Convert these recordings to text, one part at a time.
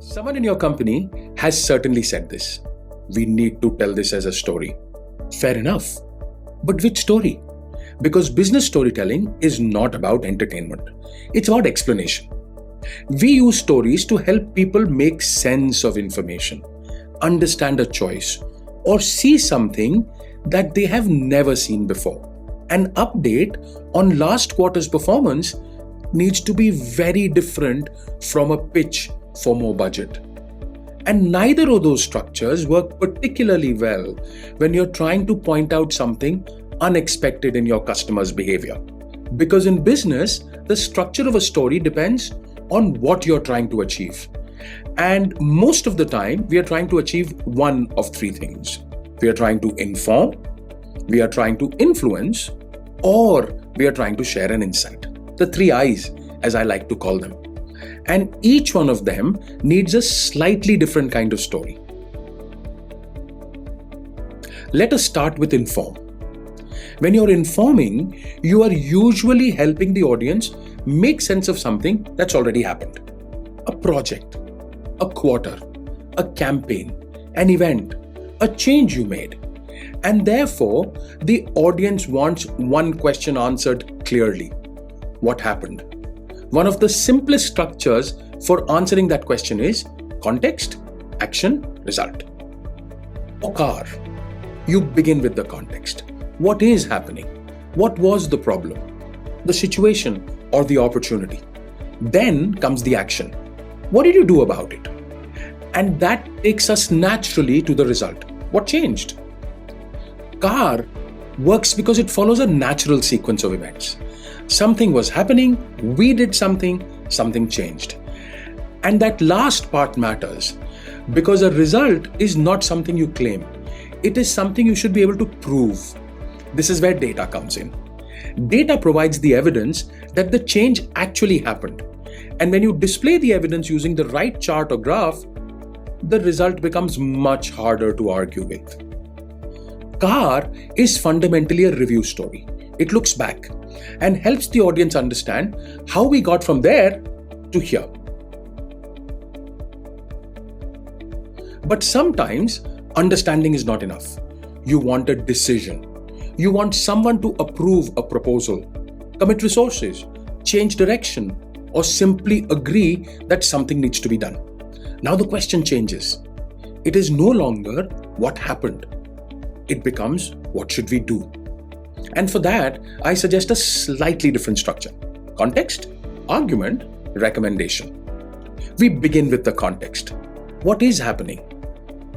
Someone in your company has certainly said this. We need to tell this as a story. Fair enough. But which story? Because business storytelling is not about entertainment. It's about explanation. We use stories to help people make sense of information, understand a choice, or see something that they have never seen before. An update on last quarter's performance needs to be very different from a pitch for more budget. And neither of those structures work particularly well when you're trying to point out something unexpected in your customer's behavior. Because in business, the structure of a story depends on what you're trying to achieve. And most of the time, we are trying to achieve one of three things. We are trying to inform, we are trying to influence, or we are trying to share an insight. The three I's, as I like to call them. And each one of them needs a slightly different kind of story. Let us start with inform. When you're informing, you are usually helping the audience make sense of something that's already happened. A project, a quarter, a campaign, an event, a change you made. And therefore, the audience wants one question answered clearly. What happened? One of the simplest structures for answering that question is context, action, result. Or CAR. You begin with the context. What is happening? What was the problem? The situation or the opportunity? Then comes the action. What did you do about it? And that takes us naturally to the result. What changed? CAR works because it follows a natural sequence of events. Something was happening, we did something changed. And that last part matters because a result is not something you claim. It is something you should be able to prove. This is where data comes in. Data provides the evidence that the change actually happened. And when you display the evidence using the right chart or graph, the result becomes much harder to argue with. CAR is fundamentally a review story. It looks back and helps the audience understand how we got from there to here. But sometimes understanding is not enough. You want a decision. You want someone to approve a proposal, commit resources, change direction, or simply agree that something needs to be done. Now the question changes. It is no longer what happened. It becomes what should we do? And for that, I suggest a slightly different structure. Context, argument, recommendation. We begin with the context. What is happening?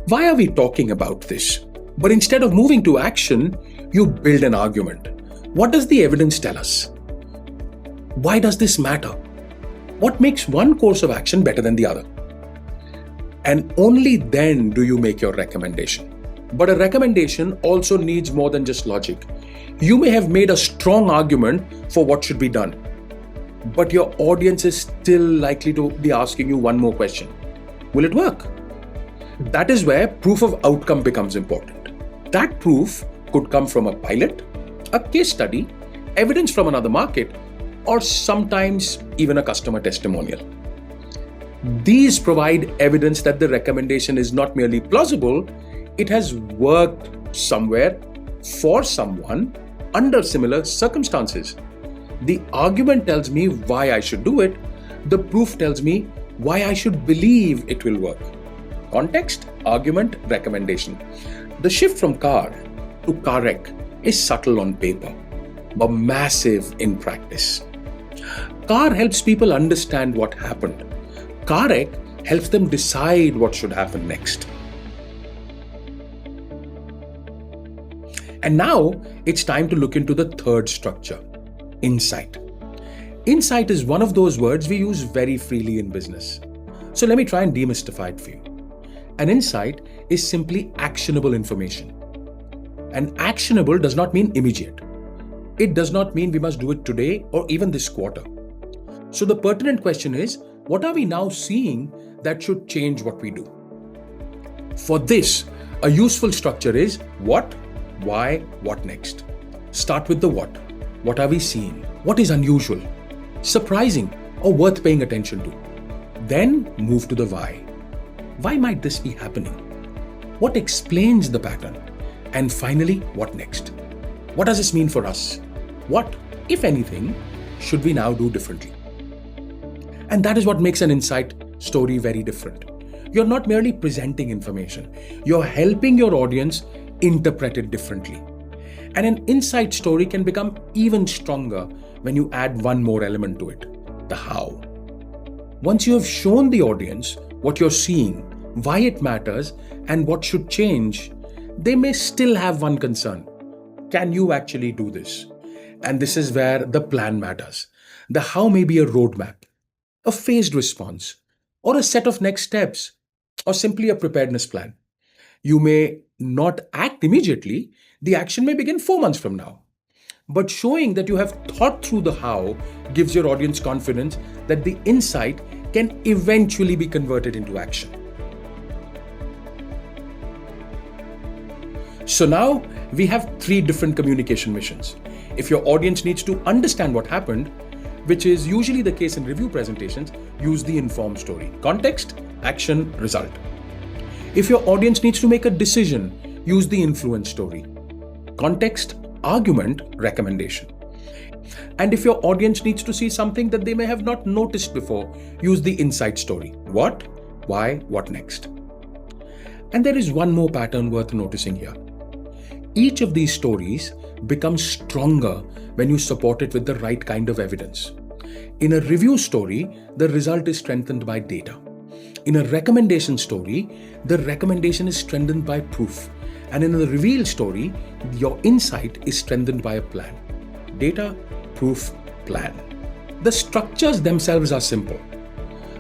Why are we talking about this? But instead of moving to action, you build an argument. What does the evidence tell us? Why does this matter? What makes one course of action better than the other? And only then do you make your recommendation. But a recommendation also needs more than just logic. You may have made a strong argument for what should be done, but your audience is still likely to be asking you one more question. Will it work? That is where proof of outcome becomes important. That proof could come from a pilot, a case study, evidence from another market, or sometimes even a customer testimonial. These provide evidence that the recommendation is not merely plausible, it has worked somewhere for someone under similar circumstances. The argument tells me why I should do it. The proof tells me why I should believe it will work. Context, argument, recommendation. The shift from CAR to CARec is subtle on paper, but massive in practice. CAR helps people understand what happened. CARec helps them decide what should happen next. And now it's time to look into the third structure, insight. Insight is one of those words we use very freely in business. So let me try and demystify it for you. An insight is simply actionable information. And actionable does not mean immediate. It does not mean we must do it today or even this quarter. So the pertinent question is, what are we now seeing that should change what we do? For this, a useful structure is what, why, what next. Start with the what. What are we seeing? What is unusual, surprising, or worth paying attention to? Then move to the why. Why might this be happening? What explains the pattern? And finally, what next? What does this mean for us? What, if anything, should we now do differently? And that is what makes an insight story very different. You're not merely presenting information, you're helping your audience interpret it differently. And an insight story can become even stronger when you add one more element to it: the how. Once you have shown the audience what you're seeing, why it matters, and what should change, they may still have one concern: can you actually do this? And this is where the plan matters. The how may be a roadmap, a phased response, or a set of next steps, or simply a preparedness plan. You may not act immediately, the action may begin 4 months from now. But showing that you have thought through the how gives your audience confidence that the insight can eventually be converted into action. So now we have 3 different communication missions. If your audience needs to understand what happened, which is usually the case in review presentations, use the informed story. Context, action, result. If your audience needs to make a decision, use the influence story. Context, argument, recommendation. And if your audience needs to see something that they may have not noticed before, use the insight story. What, why, what next? And there is one more pattern worth noticing here. Each of these stories becomes stronger when you support it with the right kind of evidence. In a review story, the result is strengthened by data. In a recommendation story, the recommendation is strengthened by proof. And in a reveal story, your insight is strengthened by a plan. Data, proof, plan. The structures themselves are simple.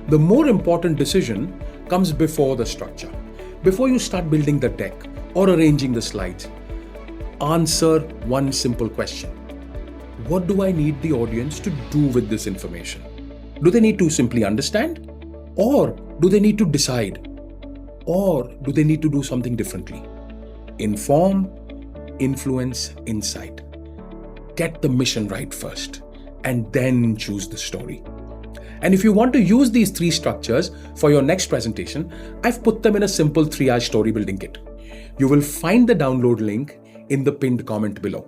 The more important decision comes before the structure. Before you start building the deck or arranging the slides, answer one simple question. What do I need the audience to do with this information? Do they need to simply understand? Or do they need to decide? Or do they need to do something differently? Inform, influence, insight. Get the mission right first, and then choose the story. And if you want to use these 3 structures for your next presentation, I've put them in a simple triage story building kit. You will find the download link in the pinned comment below.